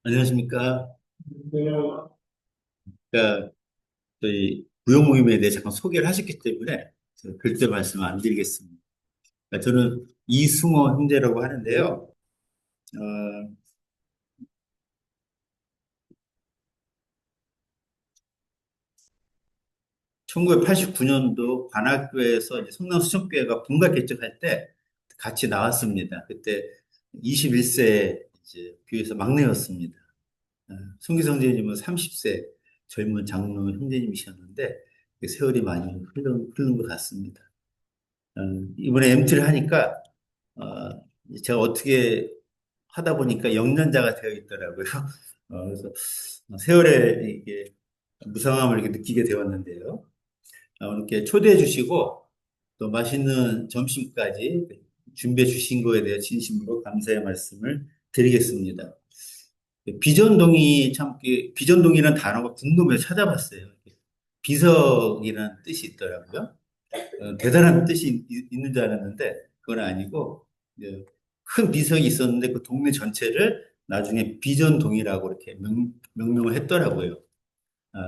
안녕하십니까. 그러니까 저희 부용 모임에 대해 잠깐 소개를 하셨기 때문에 제가 별도 말씀 안 드리겠습니다. 그러니까 저는 이승호 형제라고 하는데요. 어, 1989년도 관악교회에서 이제 성남수천교회가 분가 개척할 때 같이 나왔습니다. 그때 21세 이제 교회에서 막내였습니다. 송기 성재님은 30세 젊은 장로 형제님이셨는데 세월이 많이 흐른 것 같습니다. 어, 이번에 MT를 하니까 어, 제가 어떻게 하다 보니까 영년자가 되어 있더라고요. 그래서 세월의 이게 무상함을 이렇게 느끼게 되었는데요. 이렇게 초대해 주시고 또 맛있는 점심까지 준비해 주신 거에 대해 진심으로 감사의 말씀을 드리겠습니다. 비전동이 참, 비전동이라는 단어가 궁금해서 찾아봤어요. 비석이라는 뜻이 있더라고요. 대단한 뜻이 있는 줄 알았는데 그건 아니고 이제 큰 비석이 있었는데 그 동네 전체를 나중에 비전동이라고 이렇게 명명을 했더라고요.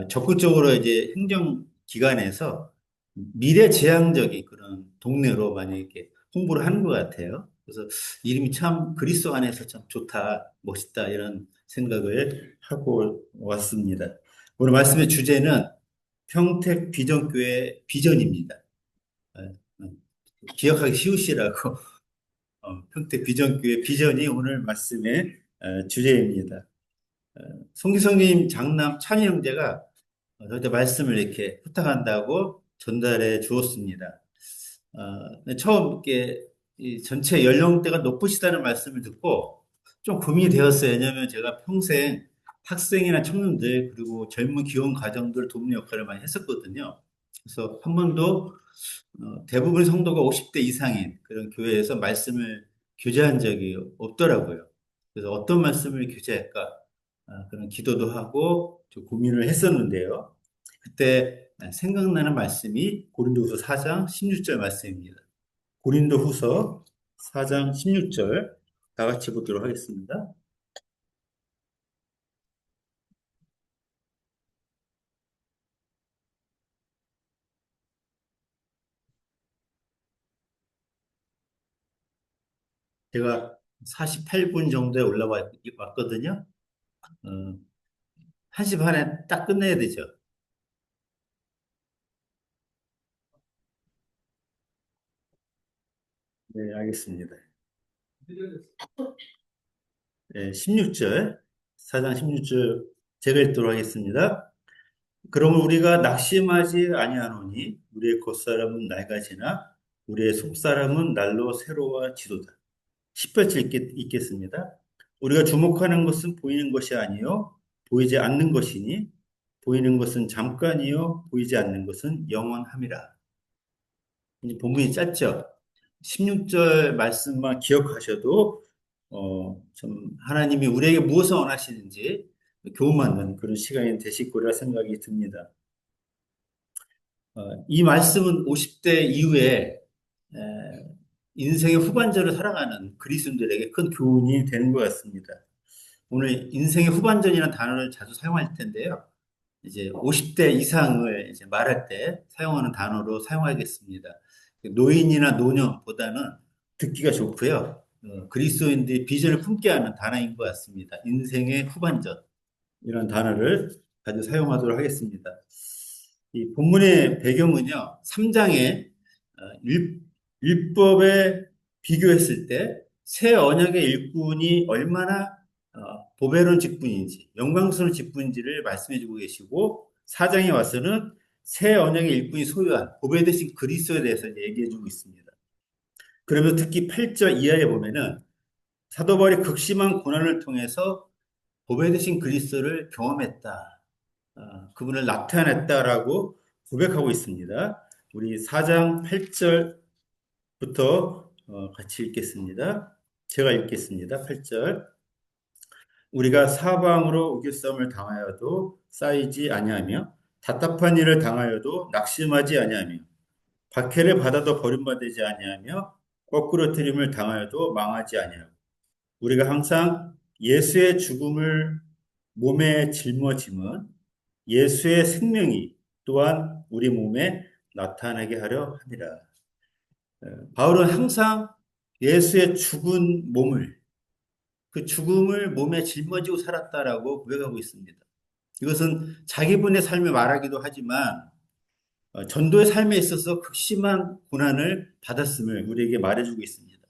적극적으로 이제 행정기관에서 미래지향적인 그런 동네로 많이 이렇게 홍보를 하는 것 같아요. 그래서 이름이 참 그리스도 안에서 참 좋다, 멋있다 이런 생각을 하고 왔습니다. 오늘 말씀의 주제는 평택 비전교회 비전입니다. 어, 어, 기억하기 쉬우시라고 평택 비전교회 비전이 오늘 말씀의 주제입니다. 송기성님 장남 찬희 형제가 저한테 말씀을 이렇게 부탁한다고 전달해 주었습니다. 근데 처음 이렇게 이 전체 연령대가 높으시다는 말씀을 듣고 좀 고민이 되었어요. 왜냐하면 제가 평생 학생이나 청년들 그리고 젊은 귀여운 가정들 돕는 역할을 많이 했었거든요. 그래서 한 번도 대부분 성도가 50대 이상인 그런 교회에서 말씀을 교제한 적이 없더라고요. 그래서 어떤 말씀을 교제할까? 그런 기도도 하고 좀 고민을 했었는데요. 그때 생각나는 말씀이 고린도후서 4장 16절 말씀입니다. 고린도후서 4장 16절 다 같이 보도록 하겠습니다. 제가 48분 정도에 왔거든요. 어, 1시 반에 딱 끝내야 되죠. 네, 알겠습니다. 네, 16절, 4장 16절 제가 읽도록 하겠습니다. 그러면 우리가 낙심하지 아니하노니 우리의 겉사람은 낡아지나 우리의 속사람은 날로 새로워지도다. 10절 읽겠습니다. 우리가 주목하는 것은 보이는 것이 아니요 보이지 않는 것이니 보이는 것은 잠깐이요 보이지 않는 것은 영원함이라. 이 본문이 짧죠. 16절 말씀만 기억하셔도 좀 하나님이 우리에게 무엇을 원하시는지 교훈받는 그런 시간이 되실 거라 생각이 듭니다. 이 말씀은 50대 이후에 에, 인생의 후반전을 살아가는 그리스도인들에게 큰 교훈이 되는 것 같습니다. 오늘 인생의 후반전이라는 단어를 자주 사용할 텐데요. 이제 50대 이상을 이제 말할 때 사용하는 단어로 사용하겠습니다. 노인이나 노년보다는 듣기가 좋고요. 그리스도인들이 비전을 품게 하는 단어인 것 같습니다. 인생의 후반전. 이런 단어를 자주 사용하도록 하겠습니다. 이 본문의 배경은요, 3장의 율법에 비교했을 때 새 언약의 일꾼이 얼마나 보배로운 직분인지, 영광스러운 직분인지를 말씀해 주고 계시고, 4장에 와서는 새 언약의 일꾼이 소유한 보배 대신 그리스도에 대해서 얘기해 주고 있습니다. 그러면 특히 8절 이하에 보면은 사도 바울이 극심한 고난을 통해서 보배 대신 그리스도를 경험했다. 그분을 나타냈다라고 고백하고 있습니다. 우리 4장 8절부터 같이 읽겠습니다. 제가 읽겠습니다. 8절. 우리가 사방으로 우겨싸움을 당하여도 쌓이지 아니하며 답답한 일을 당하여도 낙심하지 아니하며 박해를 받아도 버림받지 아니하며 거꾸로 트림을 당하여도 망하지 아니하고 우리가 항상 예수의 죽음을 몸에 짊어짐은 예수의 생명이 또한 우리 몸에 나타나게 하려 함이라. 바울은 항상 예수의 죽은 몸을, 그 죽음을 몸에 짊어지고 살았다라고 고백하고 있습니다. 이것은 자기분의 삶을 말하기도 하지만 전도의 삶에 있어서 극심한 고난을 받았음을 우리에게 말해주고 있습니다.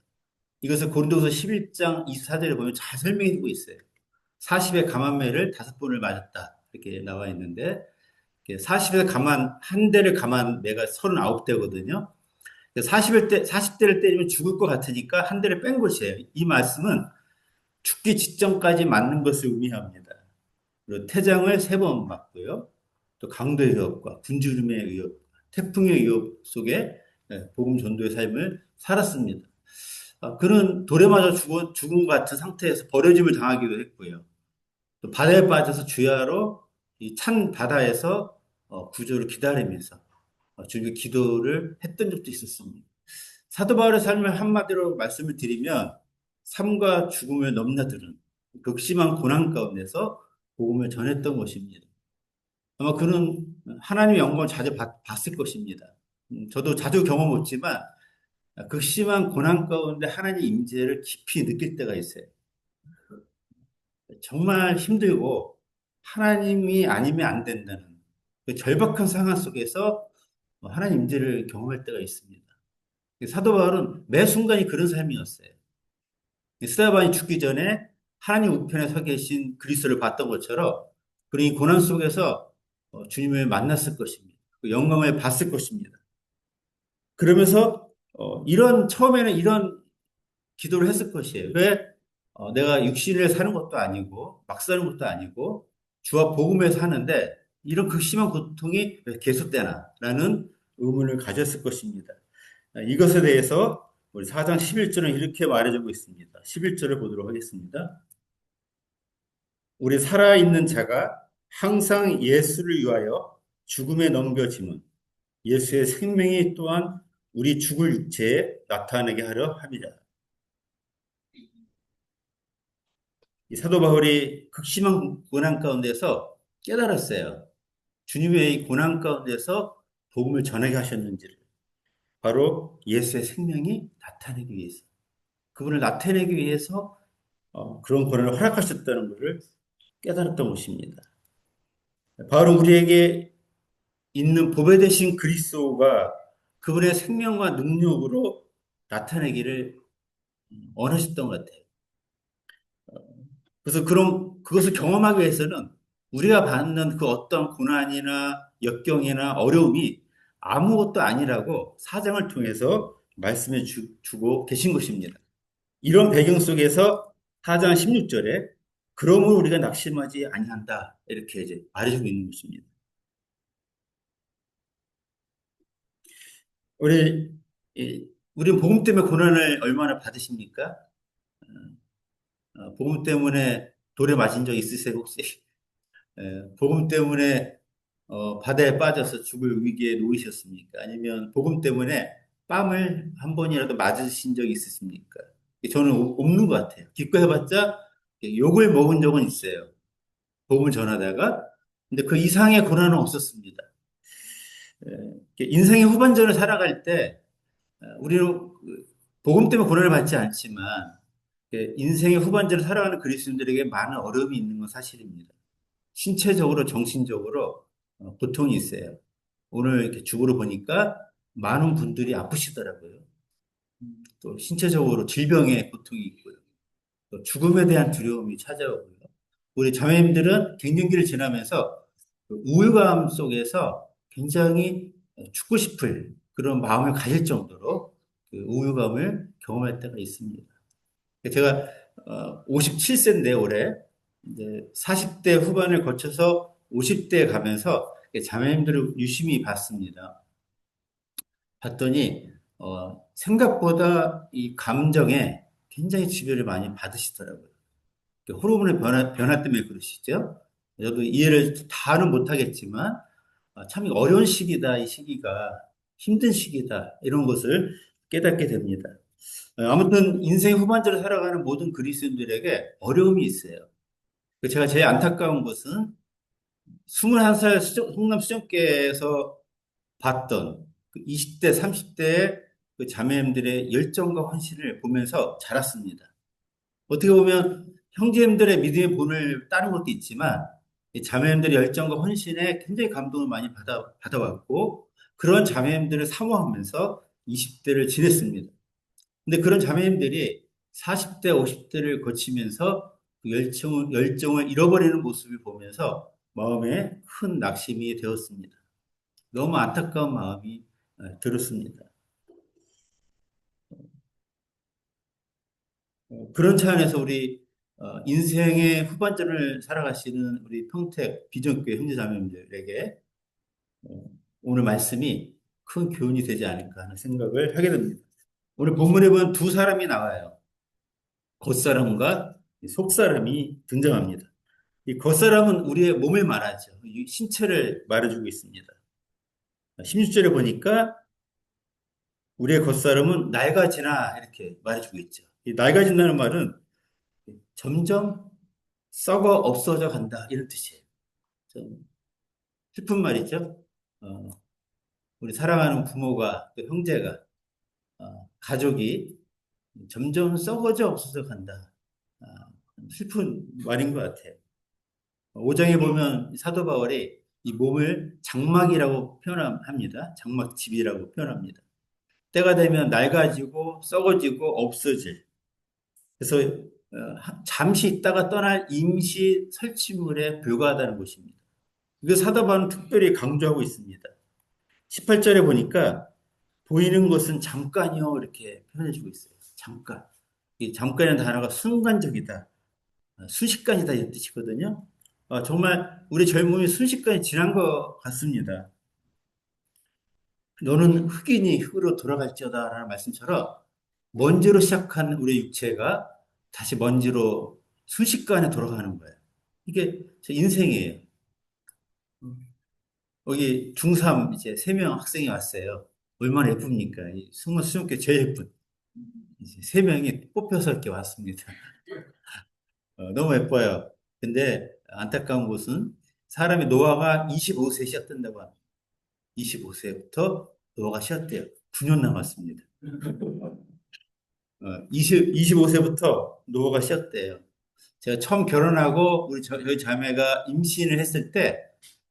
이것을 고린도서 11장 24절에 보면 잘 설명해주고 있어요. 40의 감암매를 5번을 맞았다. 이렇게 나와 있는데 40의 감암, 한 대를 감한 매가 39대거든요. 40대를 때리면 죽을 것 같으니까 한 대를 뺀 것이에요. 이 말씀은 죽기 직전까지 맞는 것을 의미합니다. 그리고 태장을 3번 맞고요. 또 강도의 위협과 군주름의 위협, 태풍의 위협 속에 복음 전도의 삶을 살았습니다. 그는 돌에 맞아 죽은 것 같은 상태에서 버려짐을 당하기도 했고요. 또 바다에 빠져서 주야로 이 찬 바다에서 구조를 기다리면서 주님께 기도를 했던 적도 있었습니다. 사도 바울의 삶을 한마디로 말씀을 드리면 삶과 죽음을 넘나드는 극심한 고난 가운데서 복음을 전했던 것입니다. 아마 그는 하나님의 영광을 자주 봤을 것입니다. 저도 자주 경험 없지만 극심한 고난 가운데 하나님의 임재를 깊이 느낄 때가 있어요. 정말 힘들고 하나님이 아니면 안 된다는 그 절박한 상황 속에서 하나님 임재를 경험할 때가 있습니다. 사도 바울은 매 순간이 그런 삶이었어요. 스테반이 죽기 전에 하나님 우편에 서 계신 그리스도를 봤던 것처럼 그런 이 고난 속에서 주님을 만났을 것입니다. 그 영광을 봤을 것입니다. 그러면서 이런 처음에는 이런 기도를 했을 것이에요. 왜? 내가 육신을 사는 것도 아니고 막 사는 것도 아니고 주와 복음에 사는데 이런 극심한 고통이 왜 계속되나? 라는 의문을 가졌을 것입니다. 이것에 대해서 우리 4장 11절은 이렇게 말해주고 있습니다. 11절을 보도록 하겠습니다. 우리 살아있는 자가 항상 예수를 위하여 죽음에 넘겨짐은 예수의 생명이 또한 우리 죽을 육체에 나타나게 하려 함이라. 이 사도 바울이 극심한 고난 가운데서 깨달았어요. 주님의 이 고난 가운데서 복음을 전하게 하셨는지를. 바로 예수의 생명이 나타내기 위해서. 그분을 나타내기 위해서 그런 고난을 허락하셨다는 것을 깨달았던 것입니다. 바울은 우리에게 있는 보배 되신 그리스도가 그분의 생명과 능력으로 나타내기를 원하셨던 것 같아요. 그래서 그것을 경험하기 위해서는 우리가 받는 그 어떤 고난이나 역경이나 어려움이 아무것도 아니라고 사장을 통해서 말씀해 주고 계신 것입니다. 이런 배경 속에서 4장 16절에 그러므로 우리가 낙심하지 아니한다 이렇게 이제 말해주고 있는 것입니다. 우리 우리 복음 때문에 고난을 얼마나 받으십니까? 복음 때문에 돌에 맞은 적 있으세요 혹시? 복음 때문에 바다에 빠져서 죽을 위기에 놓이셨습니까? 아니면 복음 때문에 뺨을 한 번이라도 맞으신 적 있으십니까? 저는 없는 것 같아요. 기껏해봤자 욕을 먹은 적은 있어요. 복음을 전하다가. 근데 그 이상의 고난은 없었습니다. 인생의 후반전을 살아갈 때 우리는 복음 때문에 고난을 받지 않지만 인생의 후반전을 살아가는 그리스도인들에게 많은 어려움이 있는 건 사실입니다. 신체적으로, 정신적으로 고통이 있어요. 오늘 이렇게 죽으러 보니까 많은 분들이 아프시더라고요. 또 신체적으로 질병의 고통이 있고요. 또 죽음에 대한 두려움이 찾아오고요. 우리 자매님들은 갱년기를 지나면서 그 우울감 속에서 굉장히 죽고 싶을 그런 마음을 가질 정도로 그 우울감을 경험할 때가 있습니다. 제가 57세인데 올해 이제 40대 후반을 거쳐서 50대에 가면서 자매님들을 유심히 봤습니다. 봤더니 생각보다 이 감정에 굉장히 지배를 많이 받으시더라고요. 호르몬의 변화 때문에 그러시죠. 저도 이해를 다는 못하겠지만 참 어려운 시기다, 이 시기가 힘든 시기다 이런 것을 깨닫게 됩니다. 아무튼 인생 후반절을 살아가는 모든 그리스도인들에게 어려움이 있어요. 제가 제일 안타까운 것은 21살 성남 수련회에서 봤던 그 20대, 30대의 그 자매님들의 열정과 헌신을 보면서 자랐습니다. 어떻게 보면 형제님들의 믿음의 본을 따른 것도 있지만 이 자매님들의 열정과 헌신에 굉장히 감동을 많이 받아왔고 그런 자매님들을 사모하면서 20대를 지냈습니다. 근데 그런 자매님들이 40대, 50대를 거치면서 그 열정을 잃어버리는 모습을 보면서 마음에 큰 낙심이 되었습니다. 너무 안타까운 마음이 들었습니다. 그런 차원에서 우리 인생의 후반전을 살아가시는 우리 평택 비전교회 형제자매님들에게 어, 오늘 말씀이 큰 교훈이 되지 않을까 하는 생각을 하게 됩니다. 오늘 본문에 보면 두 사람이 나와요. 겉사람과 속사람이 등장합니다. 이 겉사람은 우리의 몸을 말하죠. 이 신체를 말해주고 있습니다. 16절에 보니까 우리의 겉사람은 낡아지나 이렇게 말해주고 있죠. 이 낡아진다는 말은 점점 썩어 없어져 간다 이런 뜻이에요. 좀 슬픈 말이죠. 어, 우리 사랑하는 부모가 또 형제가 가족이 점점 썩어져 없어져 간다. 아, 슬픈 말인 것 같아요. 5장에 보면 사도 바울이 이 몸을 장막이라고 표현합니다. 장막집이라고 표현합니다. 때가 되면 낡아지고 썩어지고 없어질. 그래서 잠시 있다가 떠날 임시 설치물에 불과하다는 것입니다. 이거 사도 바울은 특별히 강조하고 있습니다. 18절에 보니까 보이는 것은 잠깐이요 이렇게 표현해주고 있어요. 잠깐. 이 잠깐이라는 단어가 순간적이다. 순식간이다 이런 뜻이거든요. 정말 우리 젊음이 순식간에 지난 것 같습니다. 너는 흙이니 흙으로 돌아갈지어다라는 말씀처럼 먼지로 시작한 우리 육체가 다시 먼지로 순식간에 돌아가는 거예요. 이게 제 인생이에요. 여기 중3 이제 3명 학생이 왔어요. 얼마나 예쁩니까? 이 승마 수련회 제일 예쁜 이제 3명이 뽑혀서 이렇게 왔습니다. 너무 예뻐요. 근데 안타까운 것은 사람이 노화가 25세 시작된다고 합니다. 25세부터 노화가 시작돼요. 9년 남았습니다. 25세부터 노화가 시작돼요. 제가 처음 결혼하고 저희 자매가 임신을 했을 때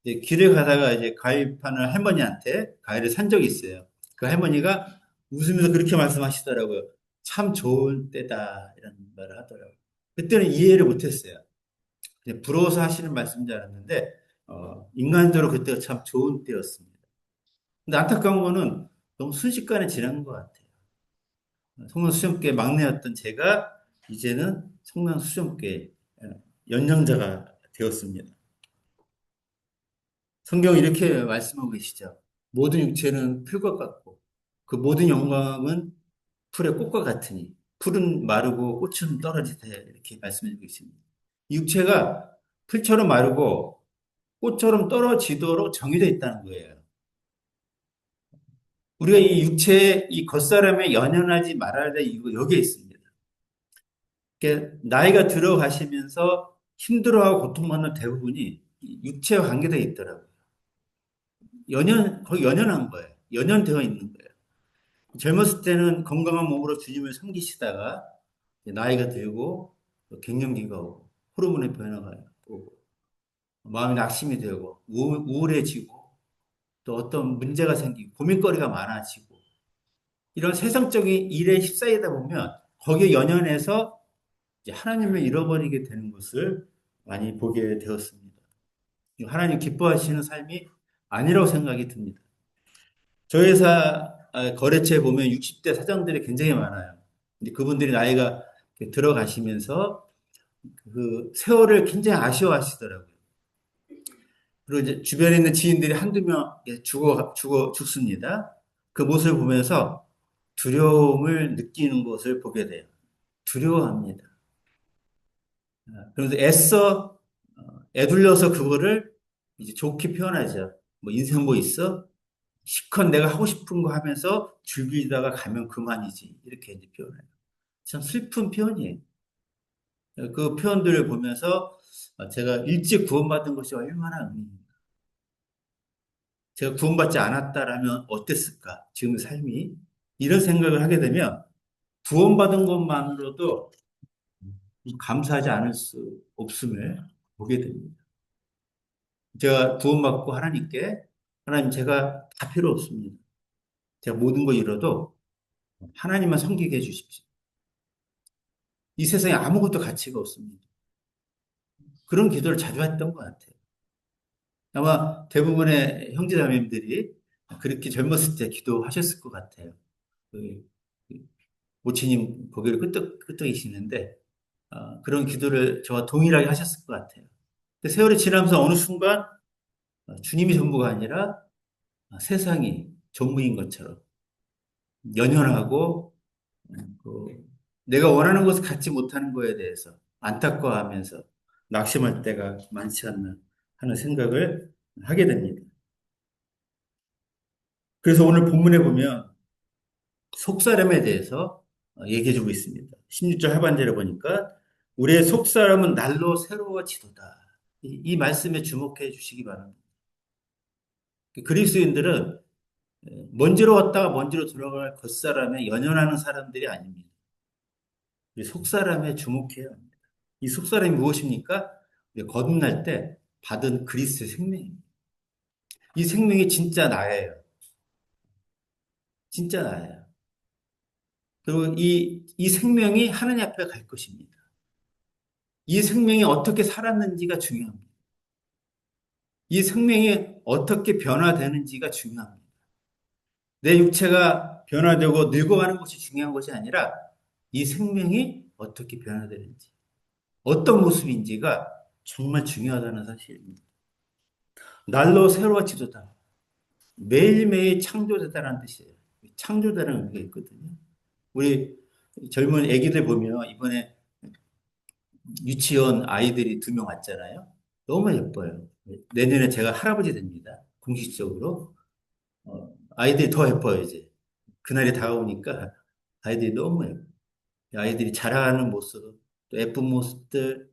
이제 길을 가다가 이제 과일 파는 할머니한테 과일을 산 적이 있어요. 그 할머니가 웃으면서 그렇게 말씀하시더라고요. 참 좋은 때다 이런 말을 하더라고요. 그때는 이해를 못했어요. 그냥 부러워서 하시는 말씀인 줄 알았는데 인간적으로 그때가 참 좋은 때였습니다. 근데 안타까운 거는 너무 순식간에 지난 것 같아요. 성남 수련회 막내였던 제가 이제는 성남 수련회 연장자가 되었습니다. 성경은 이렇게 말씀하고 계시죠. 모든 육체는 풀과 같고 그 모든 영광은 풀의 꽃과 같으니 풀은 마르고 꽃은 떨어지되 이렇게 말씀해 주고 있습니다. 육체가 풀처럼 마르고 꽃처럼 떨어지도록 정해져 있다는 거예요. 우리가 이 육체의 이 겉사람에 연연하지 말아야 될 이유가 여기에 있습니다. 나이가 들어가시면서 힘들어하고 고통받는 대부분이 육체와 관계되어 있더라고요. 거의 연연한 거예요. 연연되어 있는 거예요. 젊었을 때는 건강한 몸으로 주님을 섬기시다가 나이가 들고 갱년기가 오고 호르몬의 변화가 오고 마음이 낙심이 되고 우울해지고 또 어떤 문제가 생기고 고민거리가 많아지고 이런 세상적인 일에 휩싸이다 보면 거기에 연연해서 이제 하나님을 잃어버리게 되는 것을 많이 보게 되었습니다. 하나님 기뻐하시는 삶이 아니라고 생각이 듭니다. 저희 회사 거래처에 보면 60대 사장들이 굉장히 많아요. 근데 그분들이 나이가 들어가시면서 그 세월을 굉장히 아쉬워하시더라고요. 그리고 이제 주변에 있는 지인들이 한두 명 죽습니다. 그 모습을 보면서 두려움을 느끼는 것을 보게 돼요. 두려워합니다. 그래서 애둘러서 그거를 이제 좋게 표현하죠. 뭐 인생 뭐 있어? 실컷 내가 하고 싶은 거 하면서 즐기다가 가면 그만이지. 이렇게 이제 표현해요. 참 슬픈 표현이에요. 그 표현들을 보면서 제가 일찍 구원받은 것이 얼마나 의미입니까? 제가 구원받지 않았다라면 어땠을까? 지금의 삶이. 이런 생각을 하게 되면 구원받은 것만으로도 감사하지 않을 수 없음을 보게 됩니다. 제가 구원받고 하나님께 하나님 제가 다 필요 없습니다. 제가 모든 거 잃어도 하나님만 섬기게 해주십시오. 이 세상에 아무것도 가치가 없습니다. 그런 기도를 자주 했던 것 같아요. 아마 대부분의 형제자매님들이 그렇게 젊었을 때 기도하셨을 것 같아요. 그 모치님 거기를 끄떡끄떡이시는데 그런 기도를 저와 동일하게 하셨을 것 같아요. 근데 세월이 지나면서 어느 순간 주님이 전부가 아니라 세상이 전부인 것처럼 연연하고 그 내가 원하는 것을 갖지 못하는 거에 대해서 안타까워하면서 낙심할 때가 많지 않나 하는 생각을 하게 됩니다. 그래서 오늘 본문에 보면 속사람에 대해서 얘기해 주고 있습니다. 16절 하반절에 보니까 우리의 속사람은 날로 새로워지도다. 이 말씀에 주목해 주시기 바랍니다. 그리스도인들은 먼지로 왔다가 먼지로 들어갈 겉사람에 연연하는 사람들이 아닙니다. 이 속사람에 주목해야 합니다. 이 속사람이 무엇입니까? 거듭날 때 받은 그리스도의 생명입니다. 이 생명이 진짜 나예요. 진짜 나예요. 그리고 이 생명이 하나님 앞에 갈 것입니다. 이 생명이 어떻게 살았는지가 중요합니다. 이 생명이 어떻게 변화되는지가 중요합니다. 내 육체가 변화되고 늙어가는 것이 중요한 것이 아니라 이 생명이 어떻게 변화되는지, 어떤 모습인지가 정말 중요하다는 사실입니다. 날로 새로워지도다. 매일매일 창조되다라는 뜻이에요. 창조되는 의미가 있거든요. 우리 젊은 애기들 보면 이번에 유치원 아이들이 2명 왔잖아요. 너무 예뻐요. 내년에 제가 할아버지 됩니다. 공식적으로. 아이들이 더 예뻐요, 이제. 그날이 다가오니까 아이들이 너무 예뻐요. 아이들이 자라는 모습, 또 예쁜 모습들,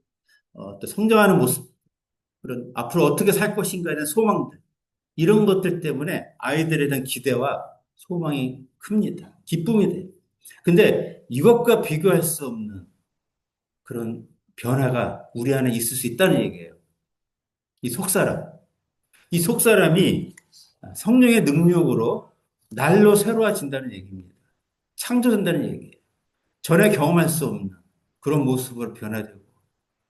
또 성장하는 모습, 그런 앞으로 어떻게 살 것인가에 대한 소망들, 이런 것들 때문에 아이들에 대한 기대와 소망이 큽니다. 기쁨이 돼요. 근데 이것과 비교할 수 없는 그런 변화가 우리 안에 있을 수 있다는 얘기예요. 이 속사람. 이 속사람이 성령의 능력으로 날로 새로워진다는 얘기입니다. 창조된다는 얘기예요. 전에 경험할 수 없는 그런 모습으로 변화되고,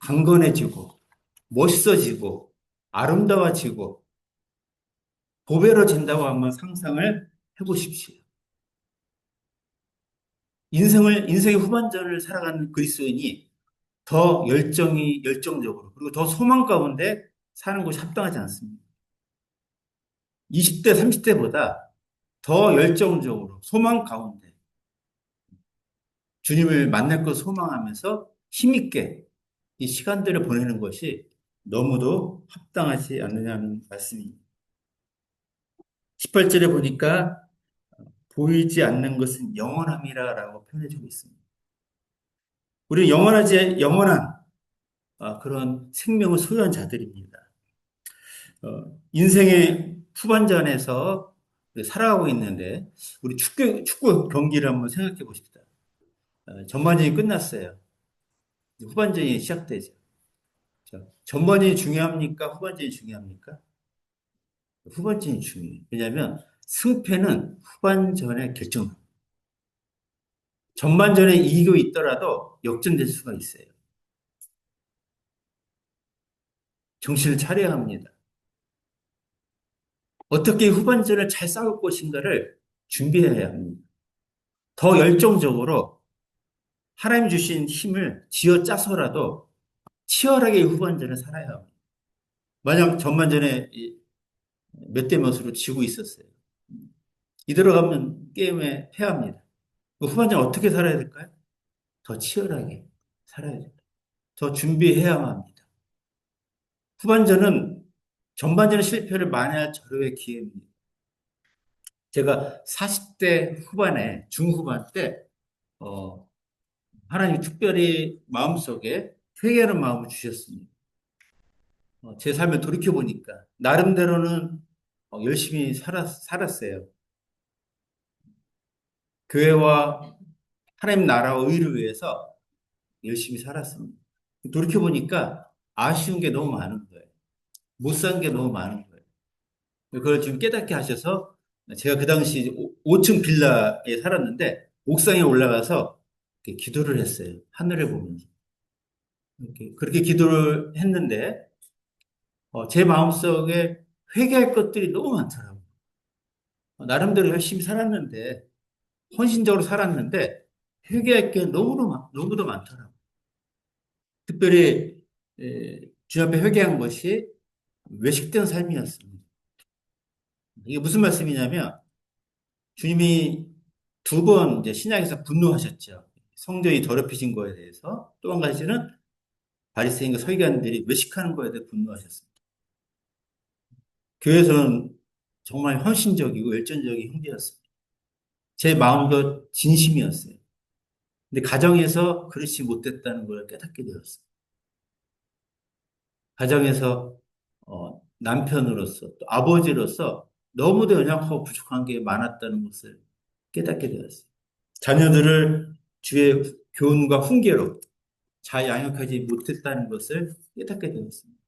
강건해지고, 멋있어지고, 아름다워지고, 보배로진다고 한번 상상을 해보십시오. 인생의 후반전을 살아가는 그리스도인이 더 열정적으로, 그리고 더 소망 가운데 사는 것이 합당하지 않습니다. 20대, 30대보다 더 열정적으로, 소망 가운데, 주님을 만날 것 소망하면서 힘있게 이 시간들을 보내는 것이 너무도 합당하지 않느냐는 말씀입니다. 18절에 보니까 보이지 않는 것은 영원함이라라고 표현해주고 있습니다. 우리는 영원한 그런 생명을 소유한 자들입니다. 인생의 후반전에서 살아가고 있는데 우리 축구 경기를 한번 생각해 보십시다. 전반전이 끝났어요. 후반전이 시작되죠. 전반전이 중요합니까? 후반전이 중요합니까? 후반전이 중요해요. 왜냐하면 승패는 후반전에 결정합니다. 전반전에 이기고 있더라도 역전될 수가 있어요. 정신을 차려야 합니다. 어떻게 후반전을 잘 싸울 것인가를 준비해야 합니다. 더 열정적으로 하나님 주신 힘을 쥐어 짜서라도 치열하게 후반전을 살아야 합니다. 만약 전반전에 몇 대 몇으로 지고 있었어요. 이대로 가면 게임에 패합니다. 후반전 어떻게 살아야 될까요? 더 치열하게 살아야 됩니다. 더 준비해야만 합니다. 후반전은 전반전의 실패를 만회할 절호의 기회입니다. 제가 40대 후반에, 중후반 때, 어, 하나님이 특별히 마음속에 회개하는 마음을 주셨습니다. 제 삶을 돌이켜보니까, 나름대로는 열심히 살았어요. 교회와 하나님 나라와 의를 위해서 열심히 살았습니다. 돌이켜보니까 아쉬운 게 너무 많은 거예요. 못 산 게 너무 많은 거예요. 그걸 지금 깨닫게 하셔서 제가 그 당시 5층 빌라에 살았는데 옥상에 올라가서 이렇게 기도를 했어요. 하늘을 보면서. 그렇게 기도를 했는데 제 마음속에 회개할 것들이 너무 많더라고요. 나름대로 열심히 살았는데 헌신적으로 살았는데 회개할 게 너무도 많더라고요. 특별히 주 앞에 회개한 것이 외식된 삶이었습니다. 이게 무슨 말씀이냐면 주님이 두 번 이제 신약에서 분노하셨죠. 성전이 더럽혀진 거에 대해서. 또 한 가지는 바리새인과 서기관들이 외식하는 거에 대해 분노하셨습니다. 교회에서는 정말 헌신적이고 열정적인 형제였습니다. 제 마음도 진심이었어요. 근데 가정에서 그렇지 못했다는 걸 깨닫게 되었어요. 가정에서 남편으로서 또 아버지로서 너무도 연약하고 부족한 게 많았다는 것을 깨닫게 되었어요. 자녀들을 주의 교훈과 훈계로 잘 양육하지 못했다는 것을 깨닫게 되었습니다.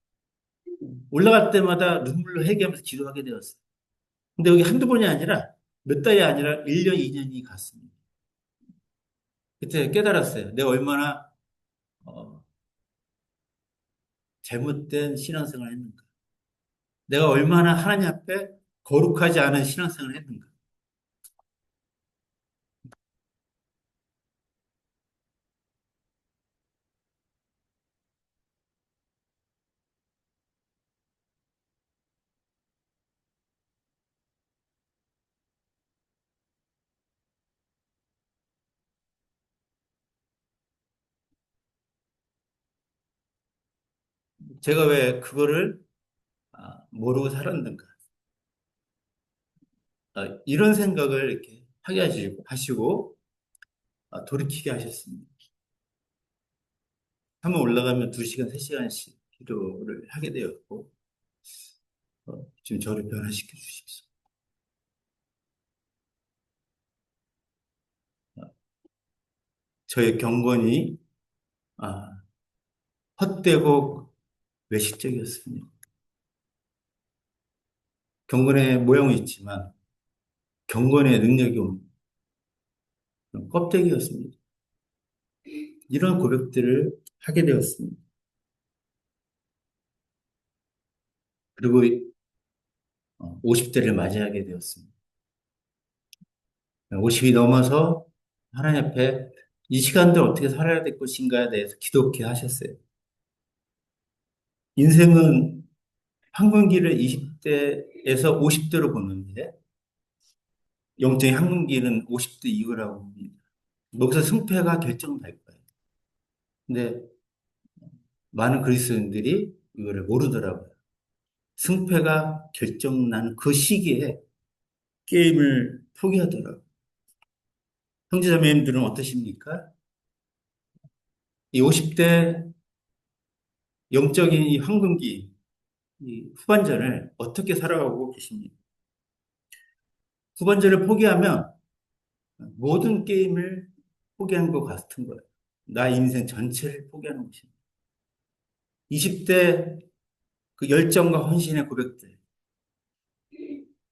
올라갈 때마다 눈물로 회개하면서 기도하게 되었어요. 근데 여기 한두 번이 아니라 몇 달이 아니라 1년, 2년이 갔습니다. 그때 깨달았어요. 내가 얼마나 어, 잘못된 신앙생활을 했는가. 내가 얼마나 하나님 앞에 거룩하지 않은 신앙생활을 했는가. 제가 왜 그거를 모르고 살았는가. 이런 생각을 이렇게 하게 하시고 돌이키게 하셨습니다. 한번 올라가면 2시간, 3시간씩 기도를 하게 되었고, 지금 저를 변화시켜 주십시오. 어, 저의 경건이 아, 헛되고 외식적이었습니다. 경건의 모형은 있지만 경건의 능력이 없는 껍데기였습니다. 이런 고백들을 하게 되었습니다. 그리고 50대를 맞이하게 되었습니다. 50이 넘어서 하나님 앞에 이 시간들 어떻게 살아야 될 것인가에 대해서 기도케 하셨어요. 인생은 황금기를 20대에서 50대로 보는데 영적인 황금기는 50대 이후라고 봅니다. 여기서 승패가 결정될 거예요. 근데 많은 그리스도인들이 이거를 모르더라고요. 승패가 결정나는 그 시기에 게임을 포기하더라고요. 형제자매님들은 어떠십니까? 이 50대 영적인 이 황금기, 이 후반전을 어떻게 살아가고 계십니까? 후반전을 포기하면 모든 게임을 포기한 것 같은 거예요. 나 인생 전체를 포기하는 것입니다. 20대 그 열정과 헌신의 고백들,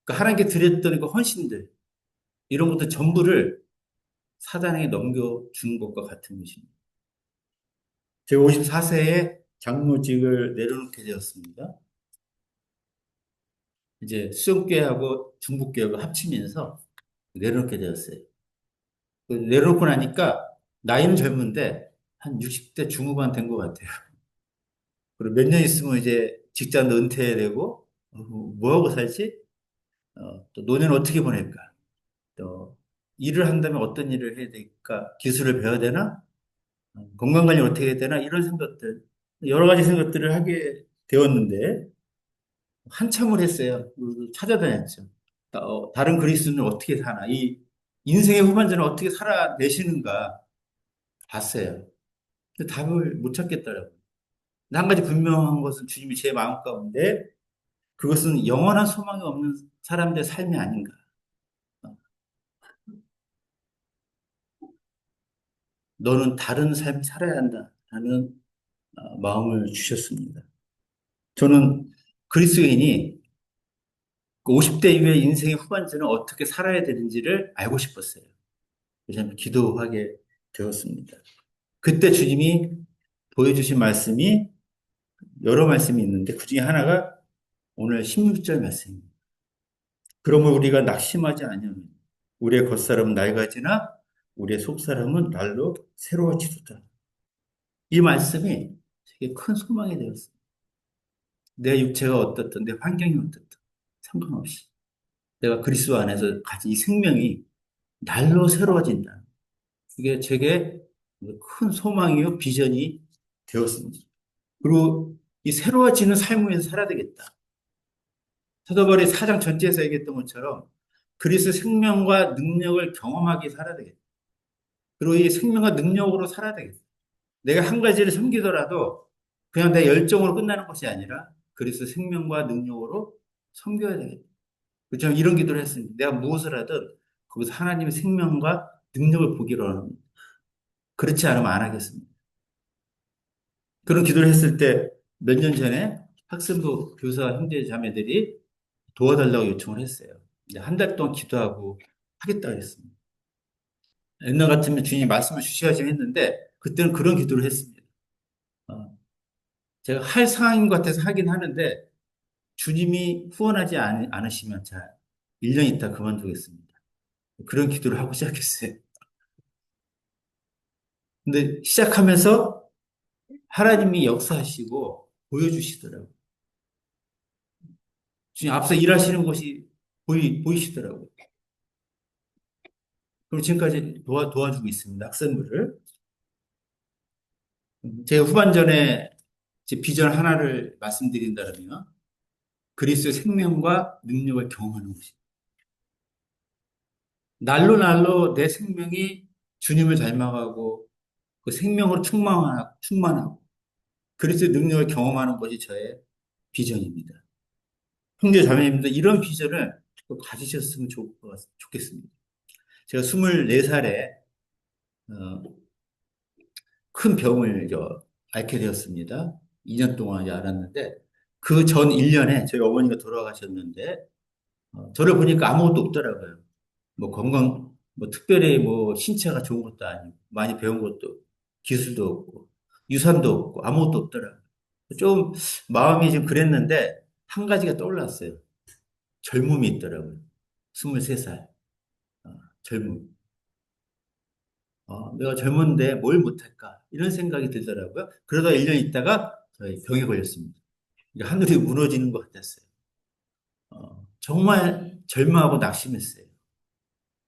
그 하나님께 드렸던 그 헌신들, 이런 것들 전부를 사단에게 넘겨준 것과 같은 것입니다. 제가 54세에 장로직을 내려놓게 되었습니다. 이제 수영교회하고 중북교회가 합치면서 내려놓게 되었어요. 내려놓고 나니까 나이는 젊은데 한 60대 중후반 된 것 같아요. 그리고 몇 년 있으면 이제 직장도 은퇴해야 되고, 뭐 하고 살지? 또 노년을 어떻게 보낼까? 또 일을 한다면 어떤 일을 해야 될까? 기술을 배워야 되나? 건강관리 어떻게 해야 되나? 이런 생각들, 여러 가지 생각들을 하게 되었는데, 한참을 했어요. 찾아다녔죠. 다른 그리스도는 어떻게 사나, 이 인생의 후반전을 어떻게 살아내시는가 봤어요. 근데 답을 못 찾겠더라고요. 근데 한 가지 분명한 것은 주님이 제 마음 가운데 그것은 영원한 소망이 없는 사람들의 삶이 아닌가. 너는 다른 삶을 살아야 한다라는 마음을 주셨습니다. 저는 그리스도인이 50대 이후의 인생의 후반전을 어떻게 살아야 되는지를 알고 싶었어요. 그래서 기도하게 되었습니다. 그때 주님이 보여주신 말씀이 여러 말씀이 있는데 그 중에 하나가 오늘 16절 말씀입니다. 그러므로 우리가 낙심하지 아니하면 우리의 겉사람은 낡아지나 우리의 속사람은 날로 새로워지도다. 이 말씀이 되게 큰 소망이 되었습니다. 내 육체가 어떻든 내 환경이 어떻든 상관없이 내가 그리스도 안에서 가진 이 생명이 날로 새로워진다. 이게 제게 큰 소망이요 비전이 되었습니다. 그리고 이 새로워지는 삶을 살아야 되겠다. 사도 바울이 4장 전체에서 얘기했던 것처럼 그리스도 생명과 능력을 경험하게 살아야 되겠다. 그리고 이 생명과 능력으로 살아야 되겠다. 내가 한 가지를 섬기더라도 그냥 내 열정으로 끝나는 것이 아니라 그리스도 생명과 능력으로 섬겨야 되겠다. 그렇죠? 이런 기도를 했습니다. 내가 무엇을 하든 거기서 하나님의 생명과 능력을 보기로 합니다. 그렇지 않으면 안 하겠습니다. 그런 기도를 했을 때 몇 년 전에 학생부 교사 형제 자매들이 도와달라고 요청을 했어요. 한 달 동안 기도하고 하겠다 그랬습니다. 옛날 같으면 주님이 말씀을 주셔야지 했는데 그때는 그런 기도를 했습니다. 어, 제가 할 상황인 것 같아서 하긴 하는데 주님이 후원하지 않으시면 자 1년 있다 그만두겠습니다. 그런 기도를 하고 시작했어요. 근데 시작하면서 하나님이 역사하시고 보여주시더라고요. 주님 앞서 일하시는 것이 보이시더라고요. 그리고 지금까지 도와주고 있습니다. 학생부를. 제 후반전에 제 비전 하나를 말씀드린다면 그리스도의 생명과 능력을 경험하는 것입니다. 날로 날로 내 생명이 주님을 닮아가고 그 생명으로 충만하고 그리스도의 능력을 경험하는 것이 저의 비전입니다. 형제 자매님들 이런 비전을 가지셨으면 좋겠습니다. 제가 24살에 큰 병을 앓게 되었습니다. 2년 동안 이제 앓았는데 그 전 1년에 저희 어머니가 돌아가셨는데 저를 보니까 아무것도 없더라고요. 뭐 건강, 뭐 특별히 뭐 신체가 좋은 것도 아니고 많이 배운 것도 기술도 없고 유산도 없고 아무것도 없더라고요. 좀 마음이 좀 그랬는데 한 가지가 떠올랐어요. 젊음이 있더라고요. 23살. 젊음. 내가 젊은데 뭘 못할까? 이런 생각이 들더라고요. 그러다 1년 있다가 저희 병에 걸렸습니다. 이게 하늘이 무너지는 것 같았어요. 정말 절망하고 낙심했어요.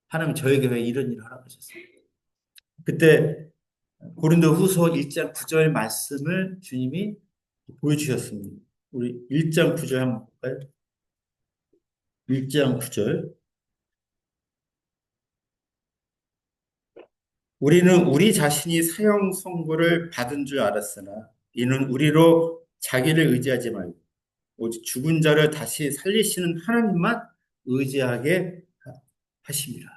하나님 저에게 왜 이런 일을 하라고 하셨어요? 그때 고린도 후서 1장 9절 말씀을 주님이 보여주셨습니다. 우리 1장 9절 한번 볼까요? 1장 9절. 우리는 우리 자신이 사형 선고를 받은 줄 알았으나 이는 우리로 자기를 의지하지 말고 오직 죽은 자를 다시 살리시는 하나님만 의지하게 하십니다.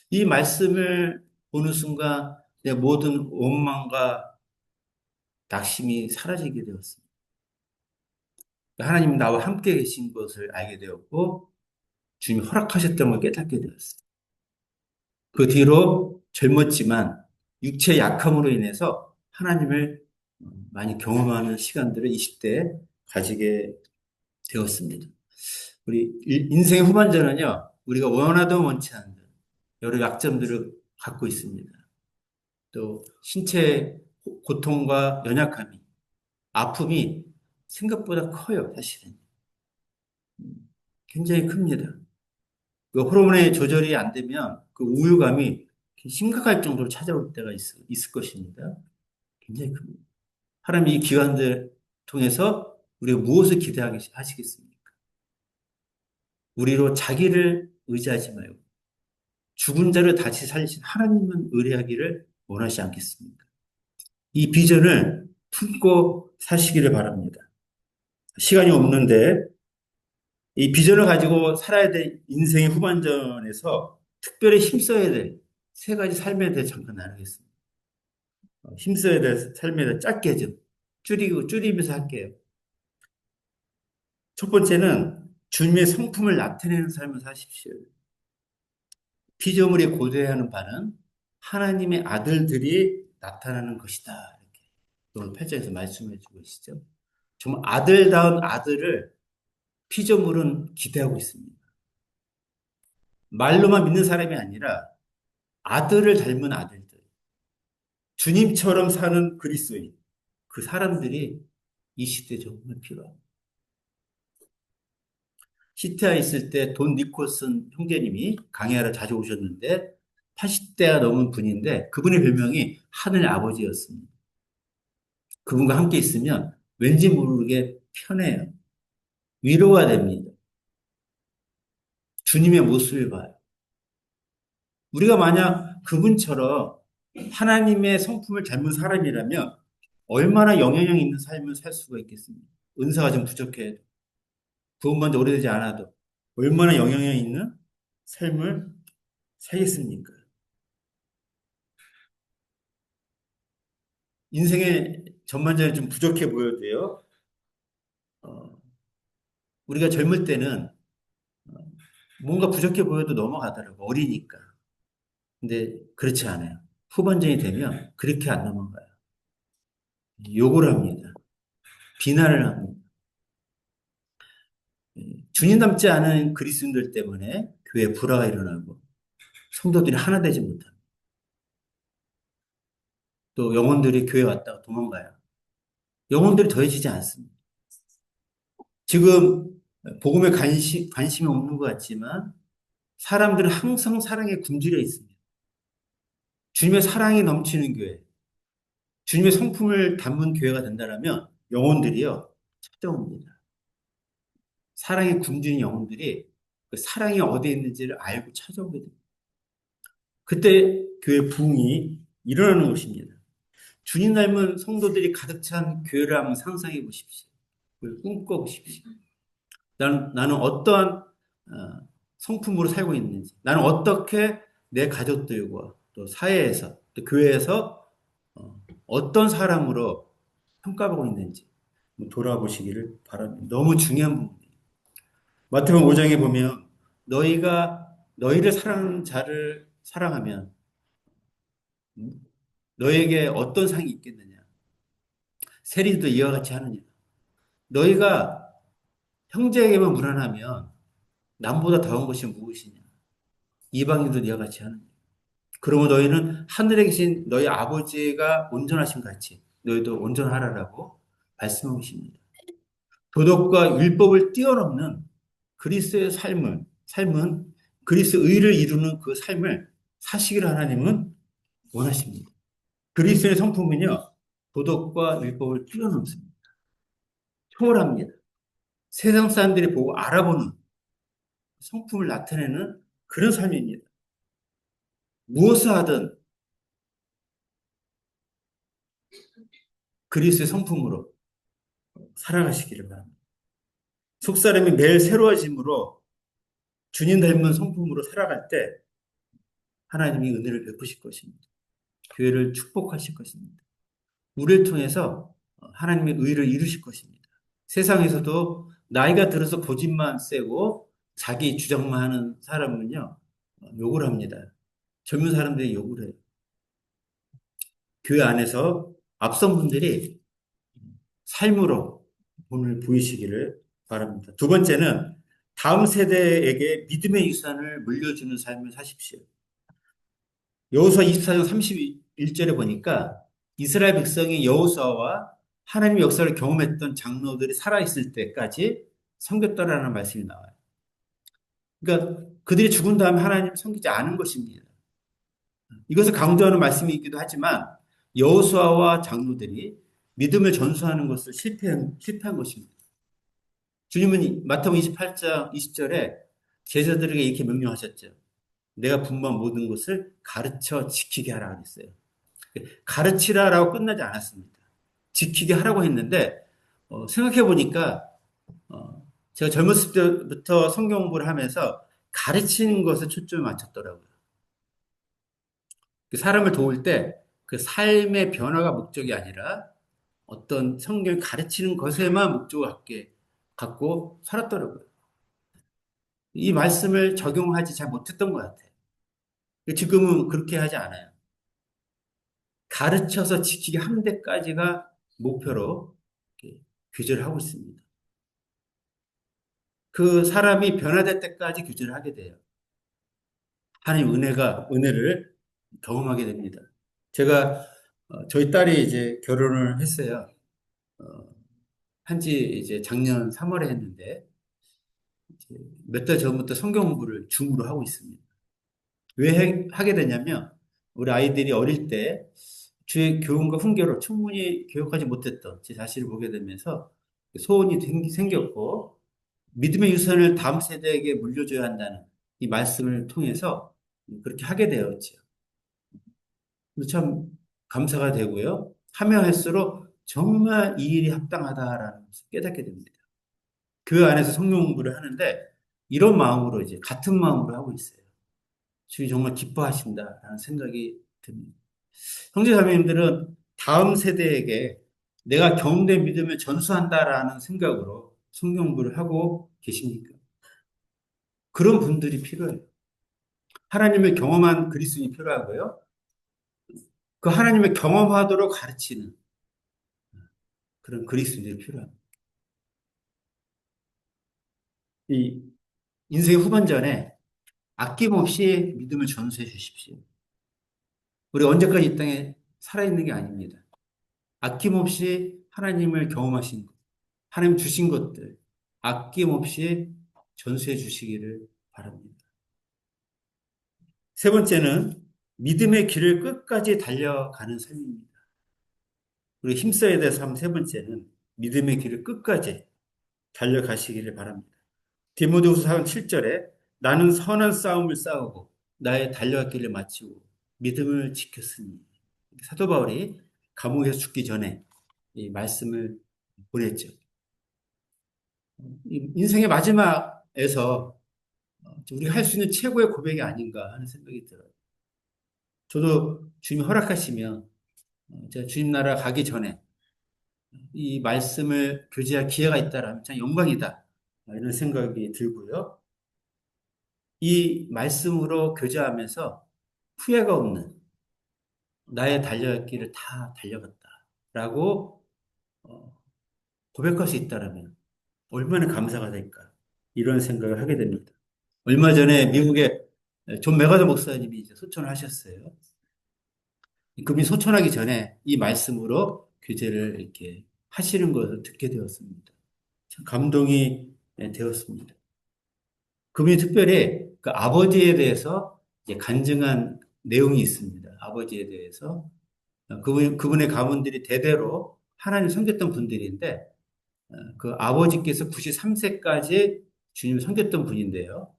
이 말씀을 보는 순간 내 모든 원망과 낙심이 사라지게 되었습니다. 하나님 나와 함께 계신 것을 알게 되었고 주님이 허락하셨던 걸 깨닫게 되었습니다. 그 뒤로 젊었지만 육체의 약함으로 인해서 하나님을 많이 경험하는 시간들을 20대에 가지게 되었습니다. 우리 인생의 후반전은요, 우리가 원하든 원치 않는 여러 약점들을 갖고 있습니다. 또 신체 고통과 연약함이, 아픔이 생각보다 커요, 사실은. 굉장히 큽니다. 그 호르몬의 조절이 안 되면 그 우울감이 심각할 정도로 찾아올 때가 있을 것입니다. 굉장히 큽니다. 하나님 이 기관들 통해서 우리가 무엇을 기대하시겠습니까? 우리로 자기를 의지하지 말고 죽은 자를 다시 살리신 하나님만 의뢰하기를 원하지 않겠습니까? 이 비전을 품고 사시기를 바랍니다. 시간이 없는데 이 비전을 가지고 살아야 될 인생의 후반전에서 특별히 힘써야 될 세 가지 삶에 대해 잠깐 나누겠습니다. 힘써야 될 삶에 대해 짧게 좀 줄이면서 할게요. 첫 번째는 주님의 성품을 나타내는 삶을 사십시오. 피조물이 고대하는 바는 하나님의 아들들이 나타나는 것이다. 이렇게 오늘 8장에서 말씀해 주고 계시죠. 정말 아들다운 아들을 피조물은 기대하고 있습니다. 말로만 믿는 사람이 아니라 아들을 닮은 아들들, 주님처럼 사는 그리스도인, 그 사람들이 이 시대에 정말 필요합니다. 시티아에 있을 때 돈 니콜슨 형제님이 강의하러 자주 오셨는데 80대가 넘은 분인데 그분의 별명이 하늘 아버지였습니다. 그분과 함께 있으면 왠지 모르게 편해요. 위로가 됩니다. 주님의 모습을 봐요. 우리가 만약 그분처럼 하나님의 성품을 닮은 사람이라면 얼마나 영향력 있는 삶을 살 수가 있겠습니까? 은사가 좀 부족해도, 구원받은 지 오래되지 않아도 얼마나 영향력 있는 삶을 살겠습니까? 인생의 전반전에 좀 부족해 보여도요. 어, 우리가 젊을 때는 뭔가 부족해 보여도 넘어가더라고. 어리니까. 근데 그렇지 않아요. 후반전이 되면 그렇게 안 넘어가요. 욕을 합니다. 비난을 합니다. 주님 닮지 않은 그리스도인들 때문에 교회에 불화가 일어나고 성도들이 하나 되지 못합니다. 또 영혼들이 교회에 왔다가 도망가요. 영혼들이 더해지지 않습니다. 지금 복음에 관심이 없는 것 같지만 사람들은 항상 사랑에 굶주려 있습니다. 주님의 사랑이 넘치는 교회, 주님의 성품을 담은 교회가 된다면 영혼들이요 찾아옵니다. 사랑에 굶주린 영혼들이 그 사랑이 어디에 있는지를 알고 찾아오게 됩니다. 그때 교회 부흥이 일어나는 것입니다. 주님 닮은 성도들이 가득 찬 교회를 한번 상상해 보십시오. 그걸 꿈꿔 보십시오. 나는 어떠한 성품으로 살고 있는지, 나는 어떻게 내 가족들과 또 사회에서, 또 교회에서 어떤 사람으로 평가받고 있는지 돌아보시기를 바랍니다. 너무 중요한 부분이에요. 마태복음 5장에 보면 너희를 사랑하는 자를 사랑하면 너에게 어떤 상이 있겠느냐? 세리도 이와 같이 하느냐? 너희가 형제에게만 무난하면 남보다 더한 것이 무엇이냐? 이방인도 이와 같이 하느냐? 그러면 너희는 하늘에 계신 너희 아버지가 온전하신 같이 너희도 온전하라라고 말씀하고 계십니다. 도덕과 율법을 뛰어넘는 그리스도의 삶은 그리스도 의를 이루는 그 삶을 사시기를 하나님은 원하십니다. 그리스도의 성품은요, 도덕과 율법을 뛰어넘습니다. 초월합니다. 세상 사람들이 보고 알아보는 성품을 나타내는 그런 삶입니다. 무엇을 하든 그리스도의 성품으로 살아가시기를 바랍니다. 속사람이 매일 새로워짐으로 주님 닮은 성품으로 살아갈 때 하나님이 은혜를 베푸실 것입니다. 교회를 축복하실 것입니다. 우리를 통해서 하나님의 의를 이루실 것입니다. 세상에서도 나이가 들어서 고집만 세고 자기 주장만 하는 사람은요, 욕을 합니다. 젊은 사람들이 욕을 해요. 교회 안에서 앞선 분들이 삶으로 본을 보이시기를 바랍니다. 두 번째는 다음 세대에게 믿음의 유산을 물려주는 삶을 사십시오. 여호수아 24장 31절에 보니까 이스라엘 백성이 여호수아와 하나님의 역사를 경험했던 장로들이 살아있을 때까지 섬겼다라는 말씀이 나와요. 그러니까 그들이 죽은 다음에 하나님을 섬기지 않은 것입니다. 이것을 강조하는 말씀이기도 하지만 여호수아와 장로들이 믿음을 전수하는 것을 실패한 것입니다. 주님은 마태복음 28장 20절에 제자들에게 이렇게 명령하셨죠. 내가 분부한 모든 것을 가르쳐 지키게 하라 그랬어요. 가르치라라고 끝나지 않았습니다. 지키게 하라고 했는데 생각해 보니까 제가 젊었을 때부터 성경 공부를 하면서 가르치는 것에 초점을 맞췄더라고요. 그 사람을 도울 때 그 삶의 변화가 목적이 아니라 어떤 성경을 가르치는 것에만 목적을 갖고 살았더라고요. 이 말씀을 적용하지 잘 못했던 것 같아요. 지금은 그렇게 하지 않아요. 가르쳐서 지키게 하는 데까지가 목표로 이렇게 규제를 하고 있습니다. 그 사람이 변화될 때까지 규제를 하게 돼요. 하나님 은혜를 경험하게 됩니다. 제가, 저희 딸이 이제 결혼을 했어요. 어, 한지 이제 작년 3월에 했는데, 몇 달 전부터 성경 공부를 중으로 하고 있습니다. 왜 하게 되냐면, 우리 아이들이 어릴 때 주의 교훈과 훈계로 충분히 교육하지 못했던 제 자신을 보게 되면서 소원이 생겼고, 믿음의 유산을 다음 세대에게 물려줘야 한다는 이 말씀을 통해서 그렇게 하게 되었죠. 참 감사가 되고요. 하며 할수록 정말 이 일이 합당하다라는 것을 깨닫게 됩니다. 그 안에서 성경 공부를 하는데 이런 마음으로 이제 같은 마음으로 하고 있어요. 주님 정말 기뻐하신다라는 생각이 듭니다. 형제자매님들은 다음 세대에게 내가 경험된 믿음을 전수한다라는 생각으로 성경 공부를 하고 계십니까? 그런 분들이 필요해요. 하나님을 경험한 그리스도인이 필요하고요. 그 하나님을 경험하도록 가르치는 그런 그리스도인이 필요합니다. 이 인생의 후반전에 아낌없이 믿음을 전수해 주십시오. 우리 언제까지 이 땅에 살아있는 게 아닙니다. 아낌없이 하나님을 경험하신 것, 하나님 주신 것들, 아낌없이 전수해 주시기를 바랍니다. 세 번째는 믿음의 길을 끝까지 달려가는 삶입니다. 우리 힘써야 될 삶 세 번째는 믿음의 길을 끝까지 달려가시기를 바랍니다. 디모데후서 4장 7절에 나는 선한 싸움을 싸우고 나의 달려갈 길을 마치고 믿음을 지켰으니 사도 바울이 감옥에서 죽기 전에 이 말씀을 보냈죠. 인생의 마지막에서 우리가 할 수 있는 최고의 고백이 아닌가 하는 생각이 들어요. 저도 주님이 허락하시면 제가 주님 나라 가기 전에 이 말씀을 교제할 기회가 있다라면 참 영광이다. 이런 생각이 들고요. 이 말씀으로 교제하면서 후회가 없는 나의 달려갈 길을 다 달려갔다라고 고백할 수 있다라면 얼마나 감사가 될까 이런 생각을 하게 됩니다. 얼마 전에 미국에 존 맥아더 목사님이 이제 소천을 하셨어요. 그분이 소천하기 전에 이 말씀으로 교제를 이렇게 하시는 것을 듣게 되었습니다. 참 감동이 되었습니다. 그분이 특별히 그 아버지에 대해서 이제 간증한 내용이 있습니다. 아버지에 대해서 그분의 가문들이 대대로 하나님 섬겼던 분들인데 그 아버지께서 93세까지 주님을 섬겼던 분인데요.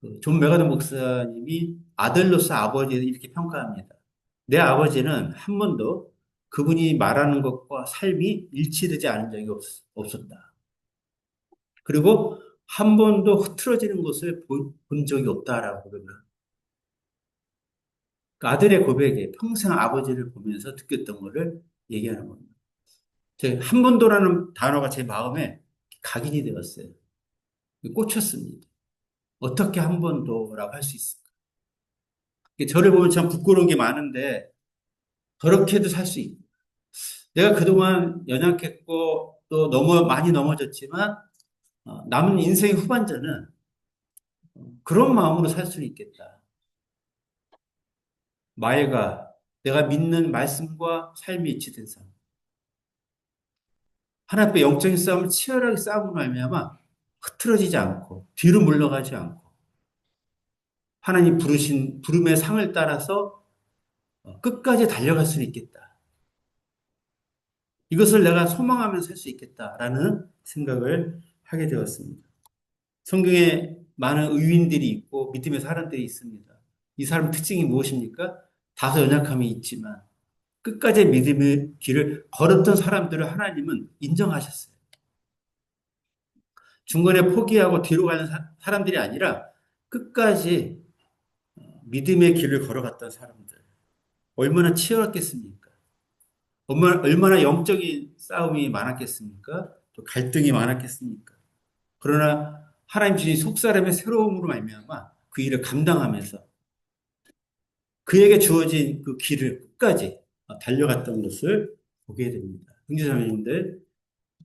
그존 메가더 목사님이 아들로서 아버지를 이렇게 평가합니다. 내 아버지는 한 번도 그분이 말하는 것과 삶이 일치되지 않은 적이 없었다. 그리고 한 번도 흐트러지는 것을 본 적이 없다라고 그러면 그 아들의 고백에 평생 아버지를 보면서 느꼈던 것을 얘기하는 겁니다. 한 번도라는 단어가 제 마음에 각인이 되었어요. 꽂혔습니다. 어떻게 한 번도라고 할 수 있을까? 저를 보면 참 부끄러운 게 많은데 저렇게도 살 수 있고 내가 그동안 연약했고 또 많이 넘어졌지만 남은 인생의 후반전은 그런 마음으로 살 수 있겠다. 말과 내가 믿는 말씀과 삶이 일치된 삶. 하나님과 영적인 싸움을 치열하게 싸움으로 말미암아 흐트러지지 않고 뒤로 물러가지 않고 하나님 부르신 부름의 상을 따라서 끝까지 달려갈 수 있겠다. 이것을 내가 소망하면서 살 수 있겠다라는 생각을 하게 되었습니다. 성경에 많은 의인들이 있고 믿음의 사람들이 있습니다. 이 사람 특징이 무엇입니까? 다소 연약함이 있지만 끝까지 믿음의 길을 걸었던 사람들을 하나님은 인정하셨어요. 중간에 포기하고 뒤로 가는 사람들이 아니라 끝까지 믿음의 길을 걸어갔던 사람들. 얼마나 치열했겠습니까? 얼마나 영적인 싸움이 많았겠습니까? 또 갈등이 많았겠습니까? 그러나 하나님 주신 속사람의 새로움으로 말미암아 그 일을 감당하면서 그에게 주어진 그 길을 끝까지 달려갔던 것을 보게 됩니다. 형제자매님들,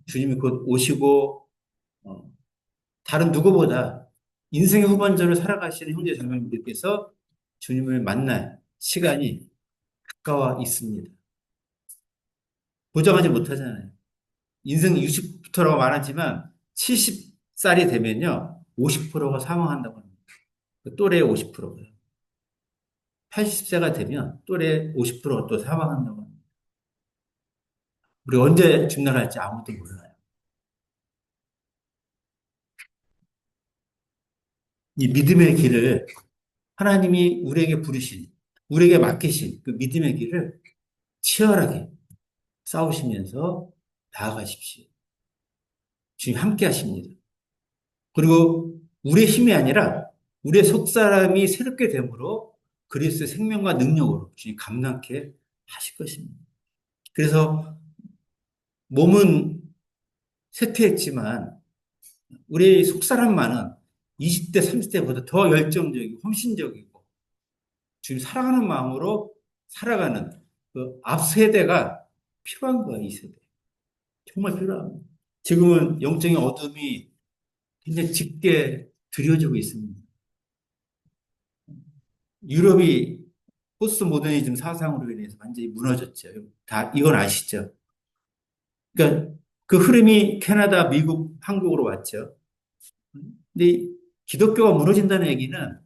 주님이 곧 오시고 어, 다른 누구보다 인생의 후반전을 살아가시는 형제자매님들께서 주님을 만날 시간이 가까워 있습니다. 보장하지 못하잖아요. 인생 60부터라고 말하지만 70살이 되면요, 50%가 사망한다고 합니다. 그 또래의 50%가요. 80세가 되면 또래 50%가 또 사망한다고 합니다. 우리 언제 죽나갈지 아무도 몰라요. 이 믿음의 길을 하나님이 우리에게 부르신, 우리에게 맡기신 그 믿음의 길을 치열하게 싸우시면서 나아가십시오. 주님 함께 하십니다. 그리고 우리의 힘이 아니라 우리의 속사람이 새롭게 됨으로 그리스도의 생명과 능력으로 주님 감당케 하실 것입니다. 그래서 몸은 쇠퇴했지만 우리 속사람만은 20대, 30대보다 더 열정적이고 헌신적이고 주님 사랑하는 마음으로 살아가는 그 앞 세대가 필요한 거예요, 이 세대. 정말 필요합니다. 지금은 영적인 어둠이 굉장히 짙게 드려지고 있습니다. 유럽이 포스트 모더니즘 사상으로 인해서 완전히 무너졌죠. 다 이건 아시죠? 그러니까 그 흐름이 캐나다, 미국, 한국으로 왔죠. 근데 기독교가 무너진다는 얘기는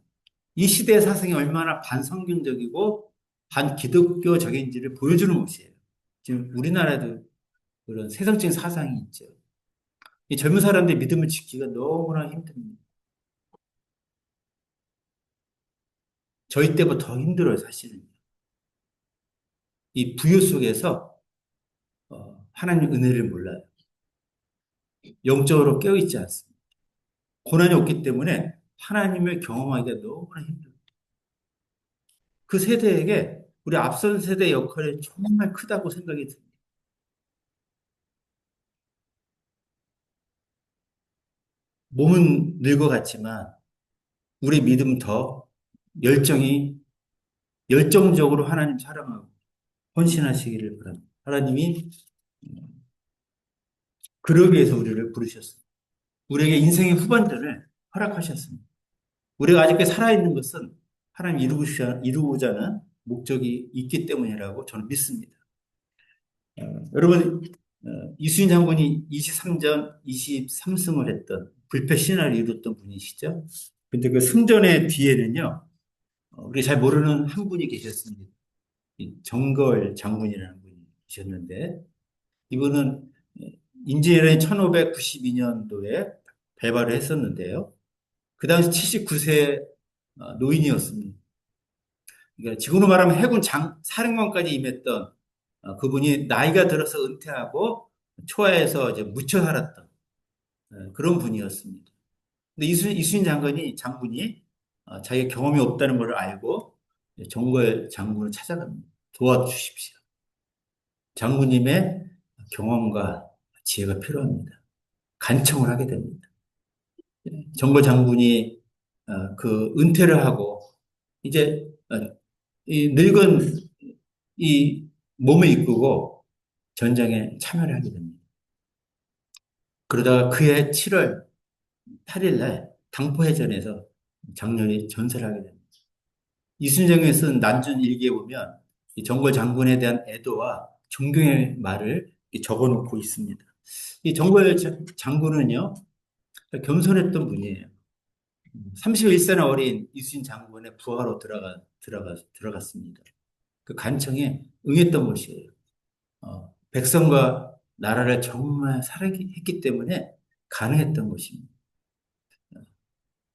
이 시대의 사상이 얼마나 반성경적이고 반기독교적인지를 보여주는 것이에요. 지금 우리나라도 그런 세상적인 사상이 있죠. 이 젊은 사람들의 믿음을 지키기가 너무나 힘듭니다. 저희 때보다 더 힘들어요, 사실은. 이 부유 속에서 하나님 은혜를 몰라요. 영적으로 깨어있지 않습니다. 고난이 없기 때문에 하나님을 경험하기가 너무나 힘들어요. 그 세대에게 우리 앞선 세대의 역할이 정말 크다고 생각이 듭니다. 몸은 늙어갔지만 우리 믿음 더 열정이 열정적으로 하나님 사랑하고 헌신하시기를 바랍니다. 하나님이 그러기 위해서 우리를 부르셨습니다. 우리에게 인생의 후반전을 허락하셨습니다. 우리가 아직까지 살아있는 것은 하나님 이루고자 하는 목적이 있기 때문이라고 저는 믿습니다. 여러분, 이순신 장군이 23전 23승을 했던 불패 신화를 이뤘던 분이시죠? 근데 그 승전의 뒤에는요, 우리 잘 모르는 한 분이 계셨습니다. 이 정걸 장군이라는 분이 계셨는데, 이분은 인제일은 1592년도에 배발을 했었는데요. 그 당시 79세 노인이었습니다. 그러니까 지금으로 말하면 해군 사령관까지 임했던 그분이 나이가 들어서 은퇴하고 초하에서 이제 묻혀 살았던 그런 분이었습니다. 근데 이순신 장군이 자기가 경험이 없다는 걸 알고 정거의 장군을 찾아갑니다. 도와주십시오. 장군님의 경험과 지혜가 필요합니다. 간청을 하게 됩니다. 정거 장군이 그 은퇴를 하고 이제 이 늙은 이 몸을 이끌고 전쟁에 참여를 하게 됩니다. 그러다가 그해 7월 8일 날 당포해전에서 장렬히 전사를 하게 됩니다. 이순정에 쓴 난준 일기에 보면 이 정걸 장군에 대한 애도와 존경의 말을 적어놓고 있습니다. 이 정걸 장군은요, 겸손했던 분이에요. 31세나 어린 이순신 장군의 부하로 들어갔습니다. 그 간청에 응했던 것이에요. 백성과 나라를 정말 사랑했기 때문에 가능했던 것입니다.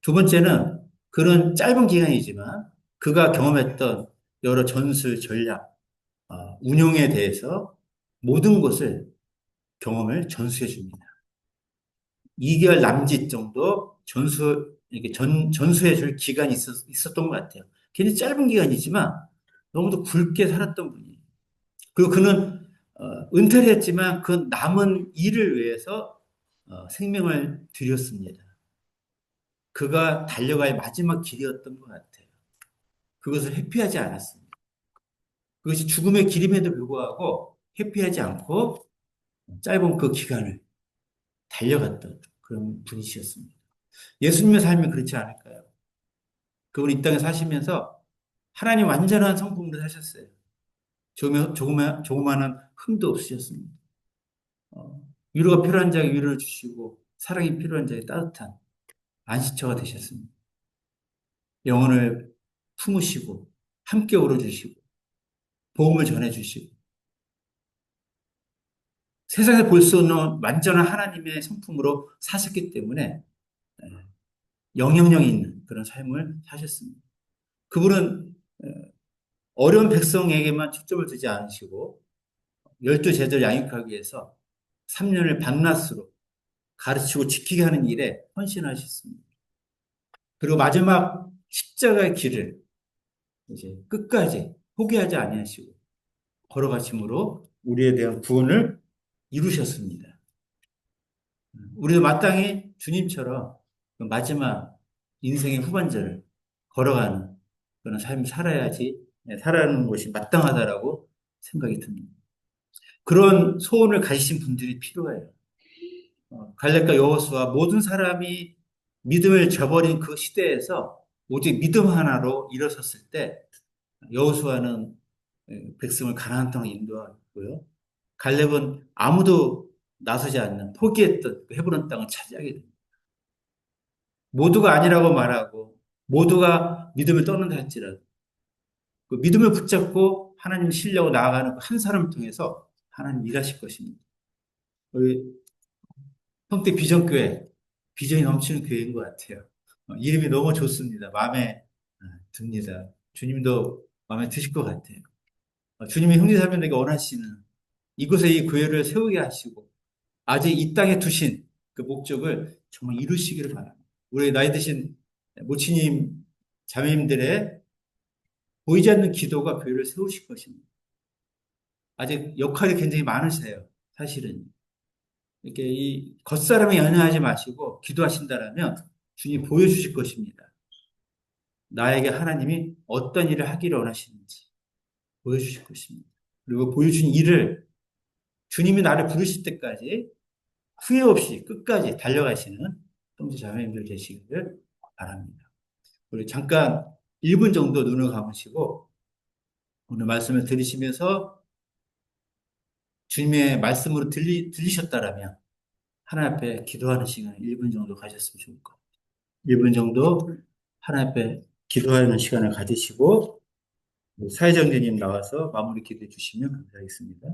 두 번째는 그런 짧은 기간이지만 그가 경험했던 여러 전술, 전략, 운용에 대해서 모든 것을 경험을 전수해 줍니다. 2개월 남짓 정도 이렇게 전수해 줄 기간이 있었던 것 같아요. 굉장히 짧은 기간이지만 너무도 굵게 살았던 분이에요. 그리고 그는 은퇴를 했지만 그 남은 일을 위해서 생명을 들였습니다. 그가 달려갈 마지막 길이었던 것 같아요. 그것을 회피하지 않았습니다. 그것이 죽음의 길임에도 불구하고 회피하지 않고 짧은 그 기간을 달려갔던 그런 분이셨습니다. 예수님의 삶이 그렇지 않을까요? 그분 이 땅에 사시면서 하나님 완전한 성품으로 사셨어요. 조그마한 흠도 없으셨습니다. 위로가 필요한 자에게 위로를 주시고 사랑이 필요한 자에게 따뜻한 안식처가 되셨습니다. 영혼을 품으시고 함께 울어주시고 복음을 전해주시고 세상에 볼 수 없는 완전한 하나님의 성품으로 사셨기 때문에 영향력 있는 그런 삶을 사셨습니다. 그분은 어려운 백성에게만 초점을 두지 않으시고 열두 제자를 양육하기 위해서 3년을 밤낮으로 가르치고 지키게 하는 일에 헌신하셨습니다. 그리고 마지막 십자가의 길을 이제 끝까지 포기하지 아니하시고 걸어가심으로 우리에 대한 구원을 이루셨습니다. 우리도 마땅히 주님처럼 그 마지막 인생의 후반전을 걸어가는 그런 삶을 살아야지, 살아가는 것이 마땅하다라고 생각이 듭니다. 그런 소원을 가지신 분들이 필요해요. 갈렙과 여호수아 모든 사람이 믿음을 저버린 그 시대에서 오직 믿음 하나로 일어섰을 때 여호수아는 백성을 가나안 땅으로 인도하고요. 갈렙은 아무도 나서지 않는 포기했던 그 헤브론 땅을 차지하게 됩니다. 모두가 아니라고 말하고 모두가 믿음을 떠난다 할지라도 그 믿음을 붙잡고 하나님 신뢰하고 나아가는 그 한 사람을 통해서 하나님 일하실 것입니다. 우리 성대 비전교회 비전이 넘치는 교회인 것 같아요. 이름이 너무 좋습니다. 마음에 듭니다. 주님도 마음에 드실 것 같아요. 주님이 형제자매에게 원하시는 이곳에 이 교회를 세우게 하시고 아직 이 땅에 두신 그 목적을 정말 이루시기를 바랍니다. 우리 나이 드신 모치님, 자매님들의 보이지 않는 기도가 교회를 세우실 것입니다. 아직 역할이 굉장히 많으세요. 사실은. 이렇게 이 겉사람에 연연하지 마시고 기도하신다라면 주님 보여주실 것입니다. 나에게 하나님이 어떤 일을 하기를 원하시는지 보여주실 것입니다. 그리고 보여준 일을 주님이 나를 부르실 때까지 후회 없이 끝까지 달려가시는 형제 자매님들 되시기를 바랍니다. 우리 잠깐 1분 정도 눈을 감으시고 오늘 말씀을 들으시면서 주님의 말씀으로 들리셨다라면 하나님 앞에 기도하는 시간 1분 정도 가졌으면 좋을 것 같아요. 1분 정도 하나님 앞에 기도하는 시간을 가지시고 사회정대님 나와서 마무리 기도해 주시면 감사하겠습니다.